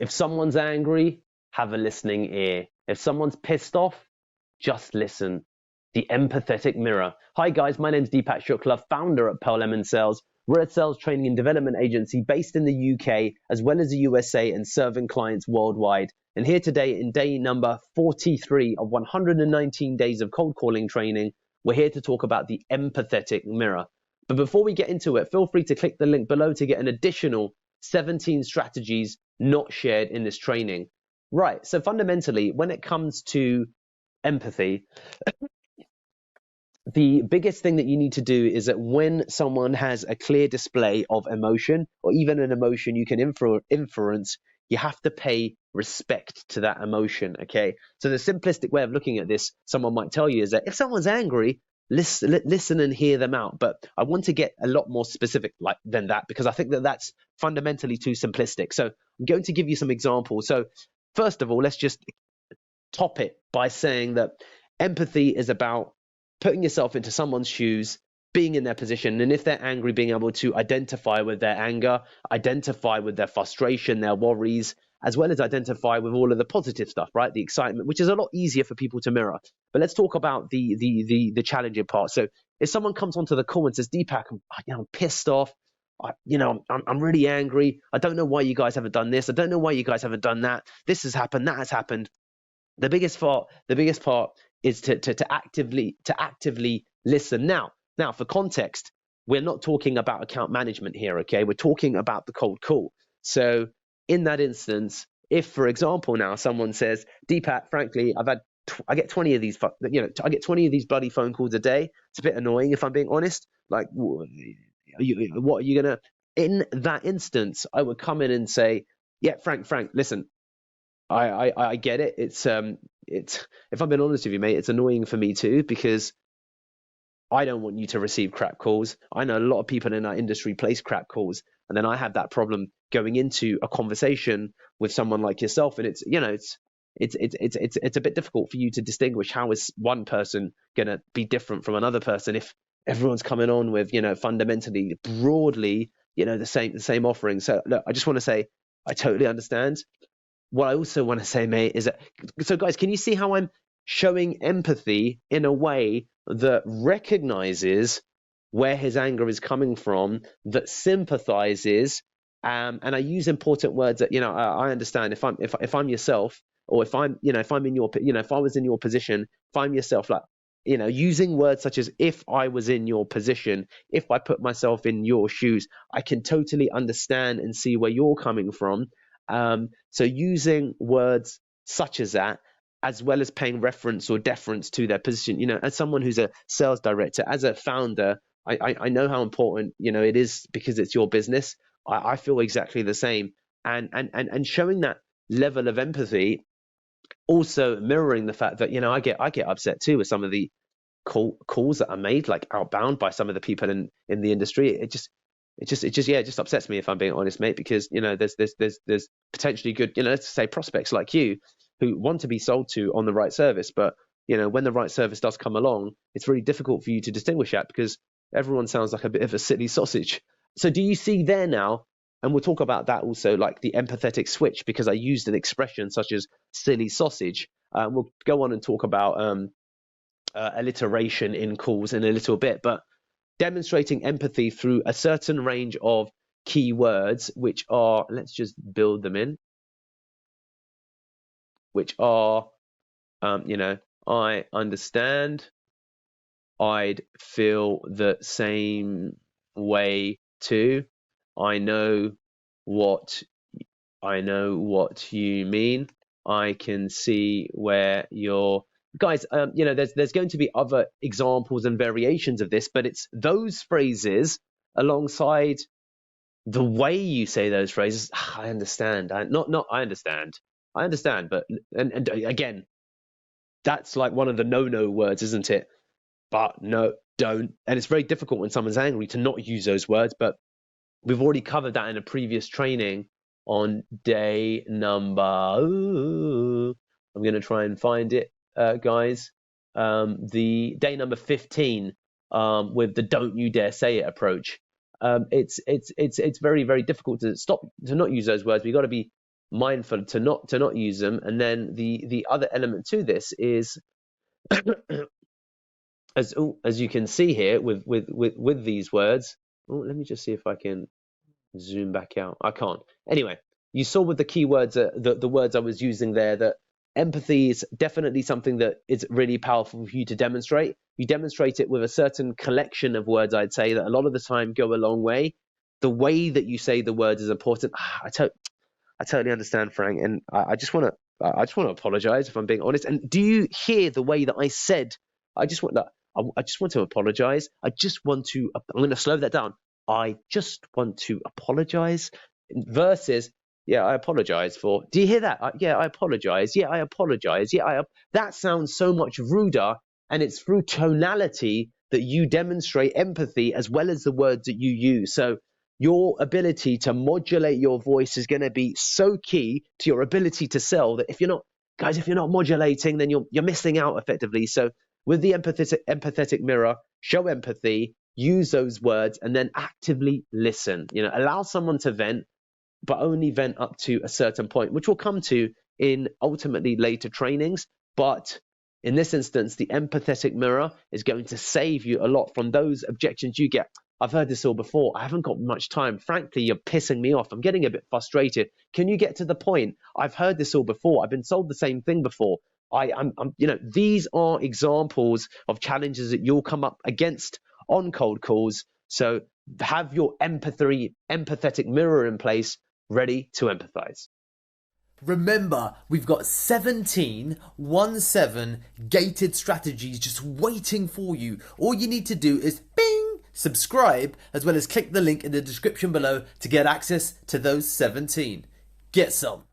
If someone's angry, have a listening ear. If someone's pissed off, just listen. The empathetic mirror. Hi guys, my name's Deepak Shukla, founder at Pearl Lemon Sales. We're a sales training and development agency based in the UK as well as the USA and serving clients worldwide. And here today in day number 43 of 119 days of cold calling training, we're here to talk about the empathetic mirror. But before we get into it, feel free to click the link below to get an additional 17 strategies not shared in this training. Right, so fundamentally, when it comes to empathy, the biggest thing that you need to do is that when someone has a clear display of emotion, or even an emotion you can influence, you have to pay respect to that emotion, okay? So the simplistic way of looking at this, someone might tell you, is that if someone's angry, listen and hear them out. But I want to get a lot more specific than that, because I think that that's fundamentally too simplistic. So I'm going to give you some examples. So first of all, let's just top it by saying that empathy is about putting yourself into someone's shoes, being in their position, and if they're angry, being able to identify with their anger, identify with their frustration, their worries, as well as identify with all of the positive stuff, right? The excitement, which is a lot easier for people to mirror. But let's talk about the challenging part. So if someone comes onto the call and says, Deepak, I'm pissed off, I'm really angry. I don't know why you guys haven't done this. I don't know why you guys haven't done that. This has happened, that has happened. The biggest part is to actively listen. Now, for context, we're not talking about account management here, okay? We're talking about the cold call. So in that instance, if, for example, now someone says, Deepak, frankly, I get 20 of these, I get 20 of these bloody phone calls a day. It's a bit annoying, if I'm being honest. Like, what are you gonna? In that instance, I would come in and say, yeah, Frank, listen, I get it. It's if I'm being honest with you, mate, it's annoying for me too, because I don't want you to receive crap calls. I know a lot of people in our industry place crap calls, and then I have that problem going into a conversation with someone like yourself, and it's a bit difficult for you to distinguish how is one person gonna be different from another person if everyone's coming on with fundamentally broadly the same offering. So look, I just want to say I totally understand. What I also want to say, mate, is that, so guys, can you see how I'm showing empathy in a way that recognizes where his anger is coming from, that sympathizes, and I use important words that I understand. If I'm yourself, or if I'm in your if I was in your position, if I'm yourself, like using words such as if I was in your position, if I put myself in your shoes, I can totally understand and see where you're coming from. So using words such as that, as well as paying reference or deference to their position, as someone who's a sales director, as a founder, I know how important, it is, because it's your business. I feel exactly the same. And showing that level of empathy, also mirroring the fact that, I get upset too with some of the calls that are made, like outbound, by some of the people in the industry. It just upsets me, if I'm being honest, mate, because there's potentially good, let's say, prospects like you who want to be sold to on the right service, but when the right service does come along, it's really difficult for you to distinguish that, because everyone sounds like a bit of a silly sausage. So do you see there now? And we'll talk about that also, like the empathetic switch, because I used an expression such as silly sausage. We'll go on and talk about alliteration in calls in a little bit, but demonstrating empathy through a certain range of key words, which are, let's just build them in, which are, I understand, I'd feel the same way too, I know what you mean, I can see where you're. Guys, there's going to be other examples and variations of this, but it's those phrases alongside the way you say those phrases. I understand. I understand. But and again, that's like one of the no words, isn't it? But no, don't. And it's very difficult when someone's angry to not use those words. But we've already covered that in a previous training on day number. I'm going to try and find it. Guys, the day number 15, with the don't you dare say it approach. It's very, very difficult to not use those words. We've got to be mindful to not use them. And then the other element to this is as you can see here with these words. Oh, let me just see if I can zoom back out. I can't. Anyway, you saw with the keywords, the words I was using there, that empathy is definitely something that is really powerful for you to demonstrate. You demonstrate it with a certain collection of words, I'd say, that a lot of the time go a long way. The way that you say the words is important. I totally understand, Frank, and I just want to apologize if I'm being honest. And do you hear the way that I said? I just want that. I just want to apologize. I'm going to slow that down. I just want to apologize versus, yeah, I apologize for. Do you hear that? Yeah, I apologize. Yeah, I apologize. Yeah, that sounds so much ruder, and it's through tonality that you demonstrate empathy as well as the words that you use. So your ability to modulate your voice is going to be so key to your ability to sell, that if you're not modulating, then you're missing out effectively. So with the empathetic mirror, show empathy, use those words, and then actively listen. Allow someone to vent, but only vent up to a certain point, which we'll come to in ultimately later trainings. But in this instance, the empathetic mirror is going to save you a lot from those objections you get. I've heard this all before. I haven't got much time. Frankly, you're pissing me off. I'm getting a bit frustrated. Can you get to the point? I've heard this all before. I've been sold the same thing before. These are examples of challenges that you'll come up against on cold calls. So have your empathetic mirror in place, ready to empathize. Remember, we've got 17 gated strategies just waiting for you. All you need to do is subscribe, as well as click the link in the description below to get access to those 17. Get some.